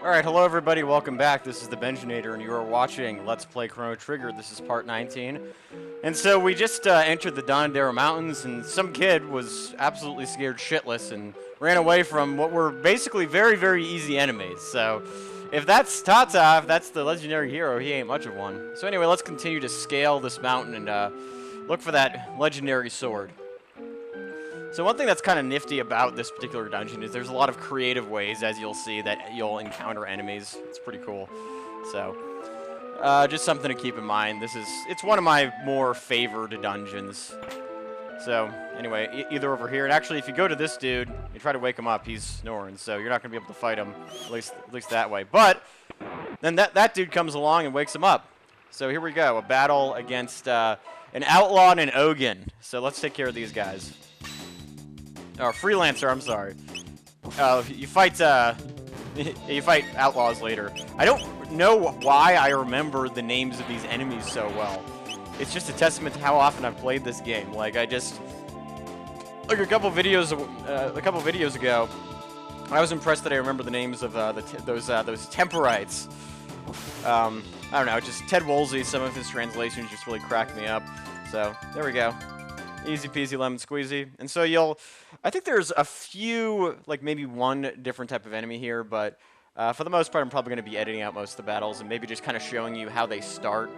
Alright, hello everybody, welcome back. This is the Benjinator, and you are watching Let's Play Chrono Trigger. This is part 19. And so we just entered the Donadoro Mountains, and some kid was absolutely scared shitless and ran away from what were basically very, very easy enemies. So, if that's Tata, if that's the legendary hero, he ain't much of one. So anyway, let's continue to scale this mountain and look for that legendary sword. So one thing that's kind of nifty about this particular dungeon is there's a lot of creative ways, as you'll see, that you'll encounter enemies. It's pretty cool. So, just something to keep in mind. It's one of my more favored dungeons. So, anyway, either over here, and actually, if you go to this dude, you try to wake him up, he's snoring, so you're not going to be able to fight him, at least that way. But, then that dude comes along and wakes him up. So here we go, a battle against an outlaw and an Ogun. So let's take care of these guys. Or freelancer, I'm sorry. You fight outlaws later. I don't know why I remember the names of these enemies so well. It's just a testament to how often I've played this game. Like a couple videos ago, I was impressed that I remember the names of those temporites. I don't know, just Ted Woolsey. Some of his translations just really cracked me up. So there we go. Easy peasy lemon squeezy. And so I think there's a few, like maybe one different type of enemy here, but for the most part I'm probably going to be editing out most of the battles and maybe just kind of showing you how they start,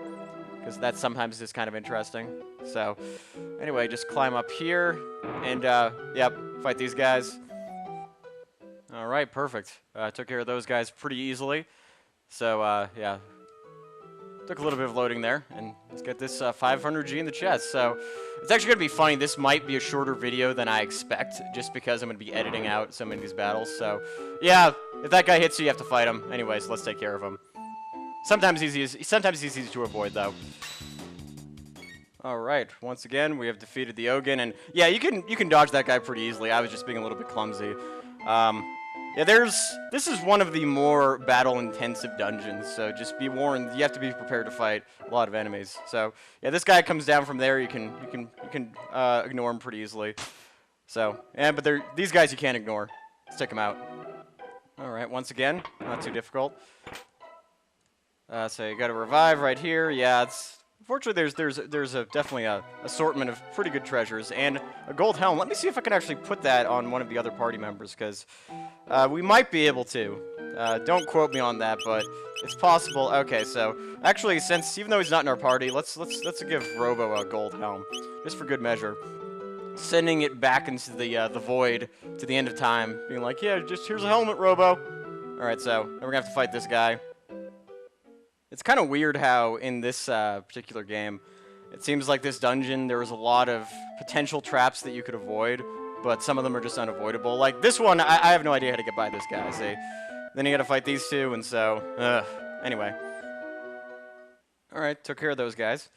because that sometimes is kind of interesting. So anyway, just climb up here and yep, fight these guys. Alright, perfect. Took care of those guys pretty easily. So yeah. Took a little bit of loading there, and let's get this 500G in the chest. So it's actually going to be funny. This might be a shorter video than I expect, just because I'm going to be editing out so many of these battles. So yeah, if that guy hits you, you have to fight him. Anyways, let's take care of him. Sometimes he's easy to avoid, though. All right, once again, we have defeated the Ogun, and yeah, you can dodge that guy pretty easily. I was just being a little bit clumsy. Yeah, this is one of the more battle-intensive dungeons, so just be warned, you have to be prepared to fight a lot of enemies. So, yeah, this guy comes down from there, you can ignore him pretty easily. So, yeah, but these guys you can't ignore. Let's take them out. Alright, once again, not too difficult. So you gotta revive right here. Yeah, unfortunately, there's definitely a assortment of pretty good treasures and a gold helm. Let me see if I can actually put that on one of the other party members, because we might be able to. Don't quote me on that, but it's possible. Okay, so actually, even though he's not in our party, let's give Robo a gold helm, just for good measure. Sending it back into the void to the end of time, being like, yeah, just here's a helmet, Robo. All right, so then we're gonna have to fight this guy. It's kind of weird how in this particular game, it seems like this dungeon, there was a lot of potential traps that you could avoid, but some of them are just unavoidable. Like this one, I have no idea how to get by this guy, see? Then you gotta fight these two, and so, anyway. Alright, took care of those guys.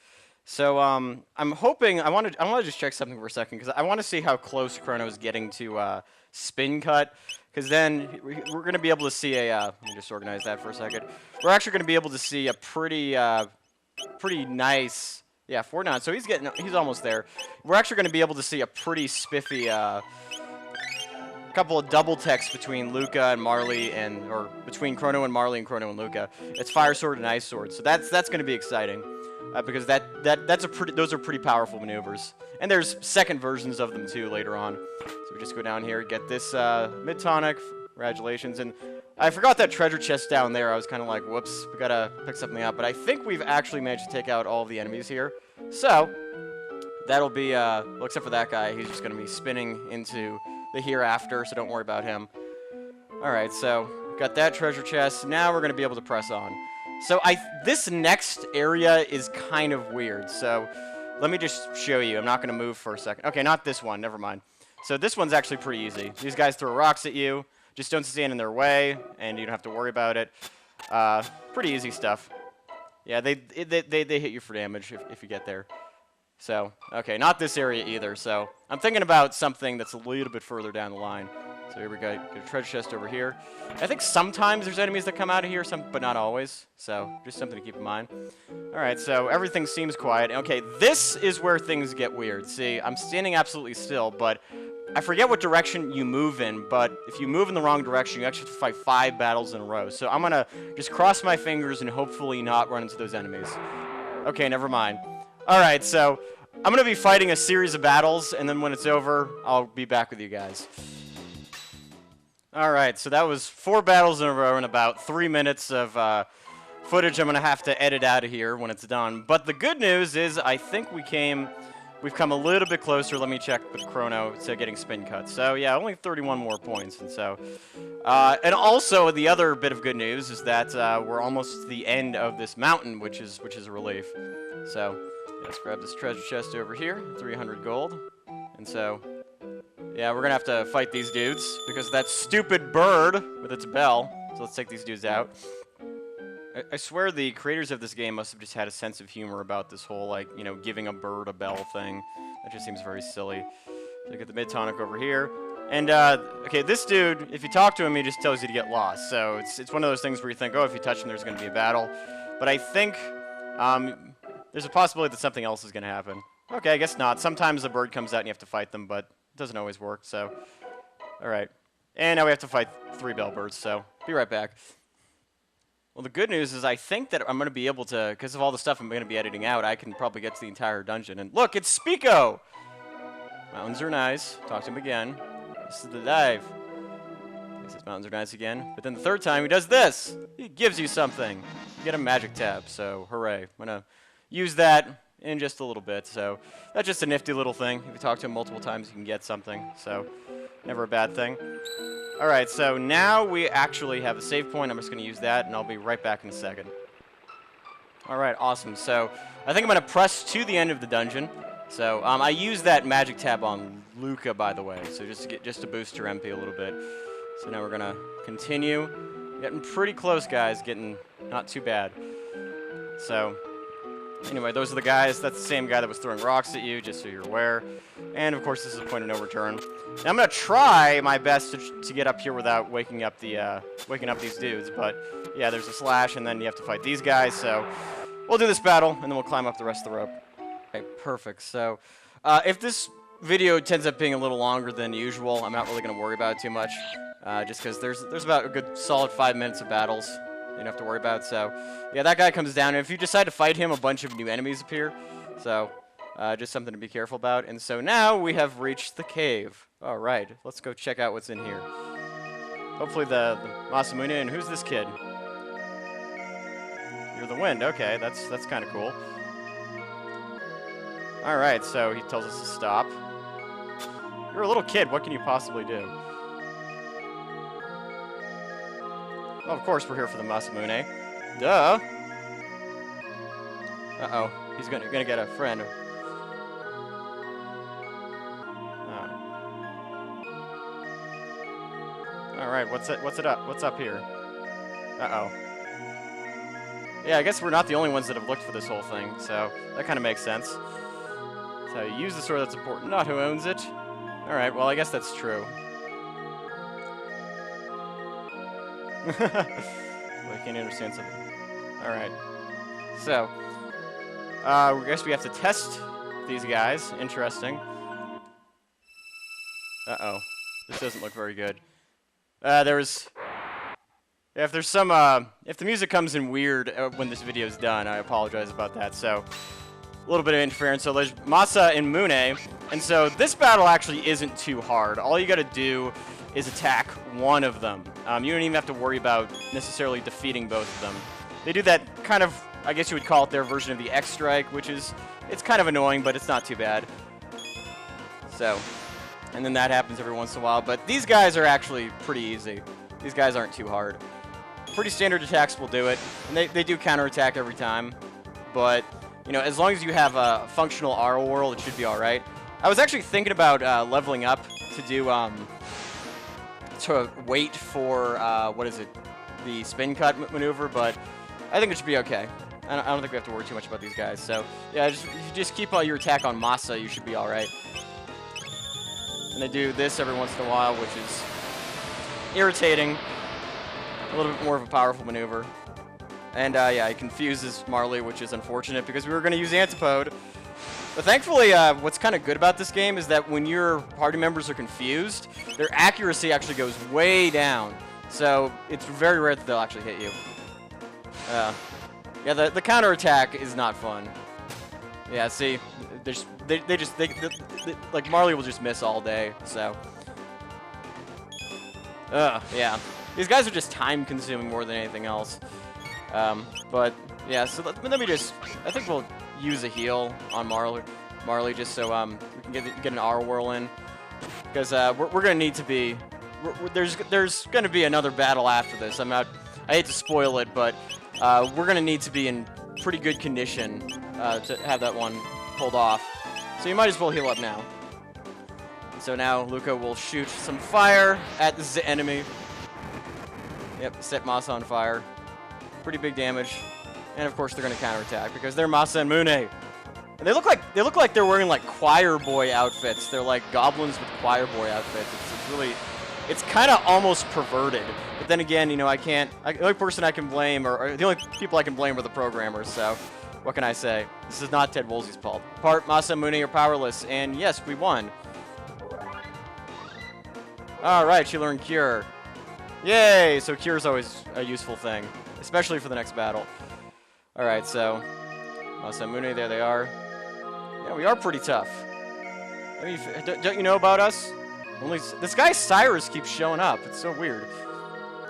So, I'm hoping, I want to just check something for a second, because I want to see how close Crono is getting to spin cut. Because then we're going to be able to see let me just organize that for a second. We're actually going to be able to see a pretty nice, yeah, 4-9. So he's almost there. We're actually going to be able to see a pretty spiffy couple of double techs between Luca and Marley, or between Chrono and Marley and Chrono and Luca. It's Fire Sword and Ice Sword. So that's going to be exciting, because those are pretty powerful maneuvers. And there's second versions of them too later on. So we just go down here, get this mid-tonic. Congratulations. And I forgot that treasure chest down there. I was kind of like, whoops, we gotta pick something up. But I think we've actually managed to take out all of the enemies here. So that'll be, well, except for that guy, he's just gonna be spinning into the hereafter, so don't worry about him. Alright, so got that treasure chest. Now we're gonna be able to press on. So this next area is kind of weird. So let me just show you. I'm not going to move for a second. Okay, not this one. Never mind. So this one's actually pretty easy. These guys throw rocks at you. Just don't stand in their way, and you don't have to worry about it. Pretty easy stuff. Yeah, they hit you for damage if you get there. So, okay, not this area either. So I'm thinking about something that's a little bit further down the line. So here we go. Get a treasure chest over here. I think sometimes there's enemies that come out of here, but not always. So just something to keep in mind. All right, so everything seems quiet. Okay, this is where things get weird. See, I'm standing absolutely still, but I forget what direction you move in, but if you move in the wrong direction, you actually have to fight 5 battles in a row. So I'm going to just cross my fingers and hopefully not run into those enemies. Okay, never mind. All right, so I'm going to be fighting a series of battles, and then when it's over, I'll be back with you guys. All right, so that was 4 battles in a row and about 3 minutes of footage I'm going to have to edit out of here when it's done. But the good news is I think we've come a little bit closer. Let me check with Chrono to getting spin cuts. So yeah, only 31 more points. And so, and also the other bit of good news is that we're almost to the end of this mountain, which is a relief. So let's grab this treasure chest over here, 300 gold. And so, yeah, we're gonna have to fight these dudes because that stupid bird with its bell. So let's take these dudes out. I swear the creators of this game must have just had a sense of humor about this whole, like, you know, giving a bird a bell thing. That just seems very silly. So get the mid-tonic over here. And, okay, this dude, if you talk to him, he just tells you to get lost. So it's one of those things where you think, oh, if you touch him, there's going to be a battle. But I think there's a possibility that something else is going to happen. Okay, I guess not. Sometimes a bird comes out and you have to fight them, but it doesn't always work, so. All right. And now we have to fight 3 bellbirds, so be right back. Well, the good news is I think that I'm going to be able to, because of all the stuff I'm going to be editing out, I can probably get to the entire dungeon. And look, it's Spico! Mountains are nice. Talk to him again. This is the dive. He says mountains are nice again. But then the 3rd time he does this. He gives you something. You get a magic tab, so hooray. I'm going to use that in just a little bit. So that's just a nifty little thing. If you talk to him multiple times, you can get something. So never a bad thing. All right, so now we actually have a save point. I'm just going to use that, and I'll be right back in a second. All right, awesome. So I think I'm going to press to the end of the dungeon. So I used that magic tab on Luca, by the way, so just to boost your MP a little bit. So now we're going to continue. Getting pretty close, guys. Getting not too bad. So anyway, those are the guys. That's the same guy that was throwing rocks at you, just so you're aware. And, of course, this is a point of no return. Now, I'm going to try my best to get up here without waking up these dudes. But, yeah, there's a slash, and then you have to fight these guys. So we'll do this battle, and then we'll climb up the rest of the rope. Okay, perfect. So if this video tends up being a little longer than usual, I'm not really going to worry about it too much. Just because there's about a good solid 5 minutes of battles you don't have to worry about. So, yeah, that guy comes down, and if you decide to fight him, a bunch of new enemies appear. So just something to be careful about. And so now we have reached the cave. All right, let's go check out what's in here. Hopefully the Masamune. And who's this kid? You're the wind. Okay, that's kind of cool. All right, so he tells us to stop. You're a little kid. What can you possibly do? Well, of course we're here for the Masamune. Duh. Uh-oh. He's gonna get a friend. All right, what's up here? Uh-oh. Yeah, I guess we're not the only ones that have looked for this whole thing, so that kind of makes sense. So you use the sword that's important, not who owns it. All right, well, I guess that's true. I can't understand something. All right. So, I guess we have to test these guys. Interesting. Uh-oh. This doesn't look very good. If the music comes in weird when this video is done, I apologize about that. So, a little bit of interference. So there's Masa and Mune, and so this battle actually isn't too hard. All you gotta do is attack one of them. You don't even have to worry about necessarily defeating both of them. They do that kind of, I guess you would call it their version of the X strike, which is, it's kind of annoying, but it's not too bad. So, and then that happens every once in a while. But these guys are actually pretty easy. These guys aren't too hard. Pretty standard attacks will do it, and they do counterattack every time. But, you know, as long as you have a functional R whirl, it should be all right. I was actually thinking about leveling up to do, to wait for, what is it, the spin cut maneuver, but I think it should be okay. I don't think we have to worry too much about these guys. So, yeah, if you just keep all your attack on Masa, you should be all right. And they do this every once in a while, which is irritating. A little bit more of a powerful maneuver. And yeah, he confuses Marley, which is unfortunate because we were going to use Antipode. But thankfully, what's kind of good about this game is that when your party members are confused, their accuracy actually goes way down. So it's very rare that they'll actually hit you. Yeah, the counterattack is not fun. Yeah, see, like Marley will just miss all day. So, yeah, these guys are just time-consuming more than anything else. But yeah, so let me just, I think we'll use a heal on Marley just so we can get an R whirl in, because we're gonna need to be. There's gonna be another battle after this. I hate to spoil it, but we're gonna need to be in pretty good condition to have that one pulled off. So you might as well heal up now. So now Luca will shoot some fire at the enemy. Yep, set Masa on fire. Pretty big damage. And of course they're gonna counterattack because they're Masamune. And they look like they're wearing like choir boy outfits. They're like goblins with choir boy outfits. It's really, it's kind of almost perverted. But then again, you know, the only person I can blame, or the only people I can blame are the programmers. So what can I say? This is not Ted Woolsey's fault. Part Masamune are powerless, and yes, we won. All right, she learned Cure. Yay! So Cure is always a useful thing, especially for the next battle. All right, so Masamune, there they are. Yeah, we are pretty tough. I mean, don't you know about us? Only this guy Cyrus keeps showing up. It's so weird.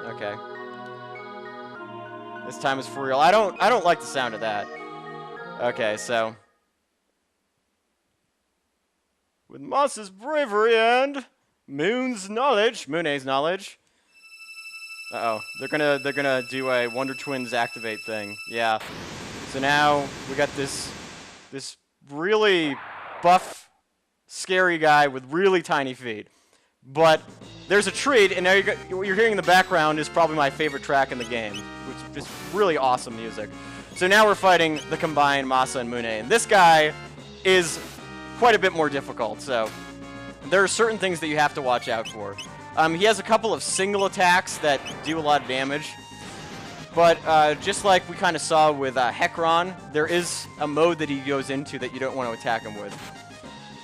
Okay. This time is for real. I don't like the sound of that. Okay, so with Moss's bravery and Mune's knowledge, uh-oh, they're gonna do a Wonder Twins activate thing. Yeah. So now we got this really buff, scary guy with really tiny feet. But there's a treat, and now what you're hearing in the background is probably my favorite track in the game, which is really awesome music. So now we're fighting the combined Masa and Mune, and this guy is quite a bit more difficult. So there are certain things that you have to watch out for. He has a couple of single attacks that do a lot of damage, but just like we kind of saw with Hekron, there is a mode that he goes into that you don't want to attack him with.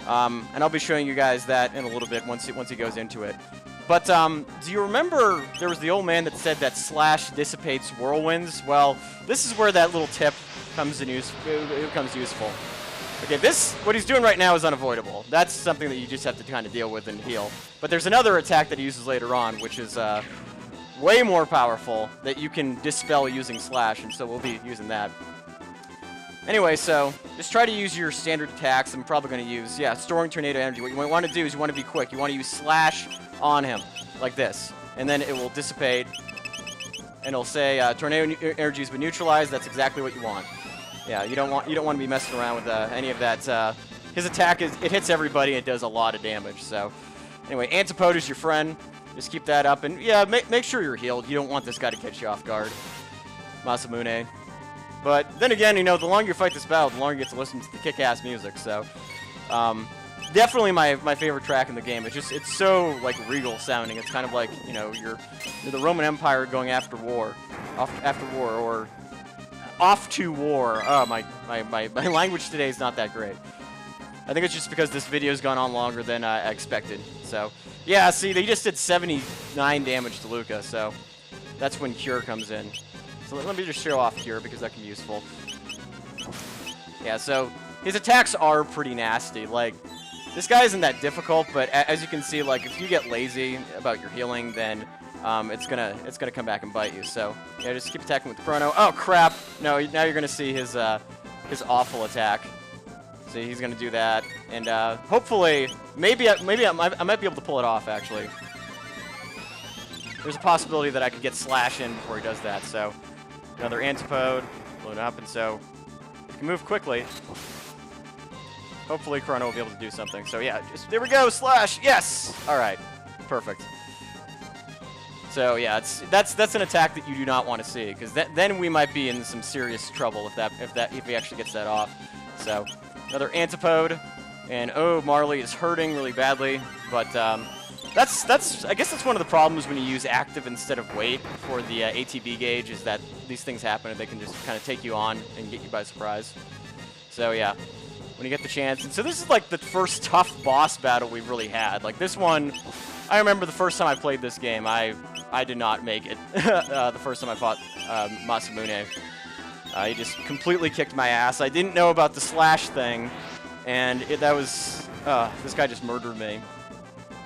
And I'll be showing you guys that in a little bit once he goes into it. But do you remember there was the old man that said that slash dissipates whirlwinds? Well, this is where that little tip comes becomes useful. Okay, what he's doing right now is unavoidable. That's something that you just have to kind of deal with and heal. But there's another attack that he uses later on, which is way more powerful, that you can dispel using slash, and so we'll be using that. Anyway, so just try to use your standard attacks. I'm probably going to use, yeah, storing tornado energy. What you want to do is you want to be quick. You want to use slash on him, like this. And then it will dissipate, and it'll say tornado energy has been neutralized. That's exactly what you want. Yeah, you don't want to be messing around with any of that. His attack it hits everybody. And it does a lot of damage. So anyway, Antipode is your friend. Just keep that up, and yeah, make sure you're healed. You don't want this guy to catch you off guard, Masamune. But then again, you know, the longer you fight this battle, the longer you get to listen to the kick-ass music. So definitely my favorite track in the game. It's so like regal sounding. It's kind of like, you know, you're the Roman Empire going after war, or off to war. Oh, my language today is not that great. I think it's just because this video's gone on longer than I expected. So yeah, see, they just did 79 damage to Luca. So that's when Cure comes in. So let me just show off Cure because that can be useful. Yeah, so his attacks are pretty nasty. Like, this guy isn't that difficult, but as you can see, like, if you get lazy about your healing, then it's gonna come back and bite you. So yeah, just keep attacking with Chrono. Oh crap! No, now you're gonna see his awful attack. See, he's gonna do that, and hopefully, maybe I might be able to pull it off actually. There's a possibility that I could get slash in before he does that. So another Antipode, load up, and so you can move quickly. Hopefully Crono will be able to do something. So yeah, there we go, slash, yes! Alright, perfect. So yeah, that's an attack that you do not want to see, because then we might be in some serious trouble if he actually gets that off. So another Antipode, and oh, Marley is hurting really badly, but I guess that's one of the problems when you use active instead of wait for the ATB gauge, is that these things happen and they can just kind of take you on and get you by surprise. So yeah, when you get the chance. And so this is like the first tough boss battle we've really had. Like this one, I remember the first time I played this game, I did not make it. The first time I fought Masamune. He just completely kicked my ass. I didn't know about the slash thing, and that was, this guy just murdered me.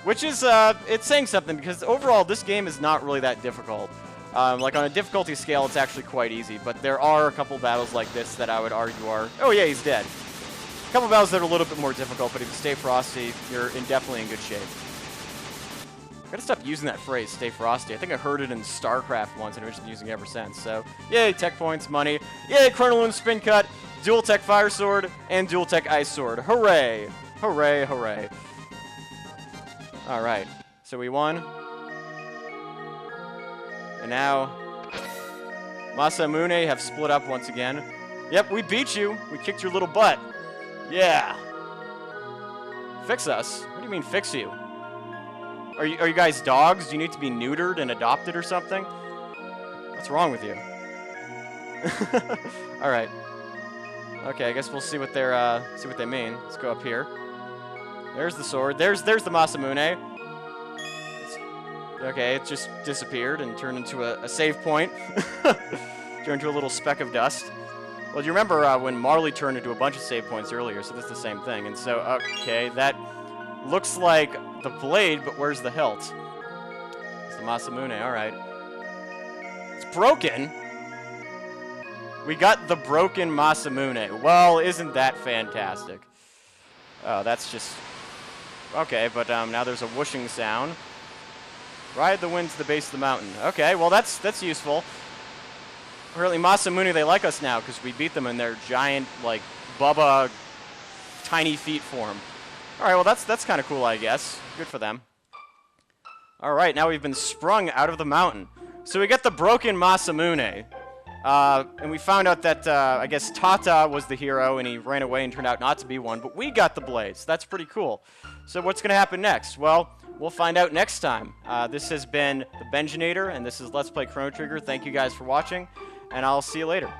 Which is, it's saying something, because overall, this game is not really that difficult. Like, on a difficulty scale, it's actually quite easy, but there are a couple battles like this that I would argue are... Oh, yeah, he's dead. A couple battles that are a little bit more difficult, but if you stay frosty, you're definitely in good shape. I gotta stop using that phrase, stay frosty. I think I heard it in StarCraft once, and I've just been using it ever since. So, yay, tech points, money. Yay, Chrono and Spin Cut, Dual Tech Fire Sword, and Dual Tech Ice Sword. Hooray! Hooray, hooray. Alright, so we won. And now, Masamune have split up once again. Yep, we beat you. We kicked your little butt. Yeah. Fix us? What do you mean, fix you? Are you guys dogs? Do you need to be neutered and adopted or something? What's wrong with you? Alright. Okay, I guess we'll see what they mean. Let's go up here. There's the sword. There's the Masamune. Okay, it just disappeared and turned into a save point. Turned into a little speck of dust. Well, do you remember when Marley turned into a bunch of save points earlier? So that's the same thing. And so, okay, that looks like the blade, but where's the hilt? It's the Masamune, alright. It's broken. We got the broken Masamune. Well, isn't that fantastic? Oh, that's just... Okay, but now there's a whooshing sound. Ride the wind to the base of the mountain. Okay, well that's useful. Apparently Masamune, they like us now because we beat them in their giant, like, Bubba tiny feet form. Alright, well that's kind of cool, I guess. Good for them. Alright, now we've been sprung out of the mountain. So we get the broken Masamune. And we found out that, I guess Tata was the hero, and he ran away and turned out not to be one, but we got the blades. That's pretty cool. So what's going to happen next? Well, we'll find out next time. This has been the Benjinator, and this is Let's Play Chrono Trigger. Thank you guys for watching, and I'll see you later.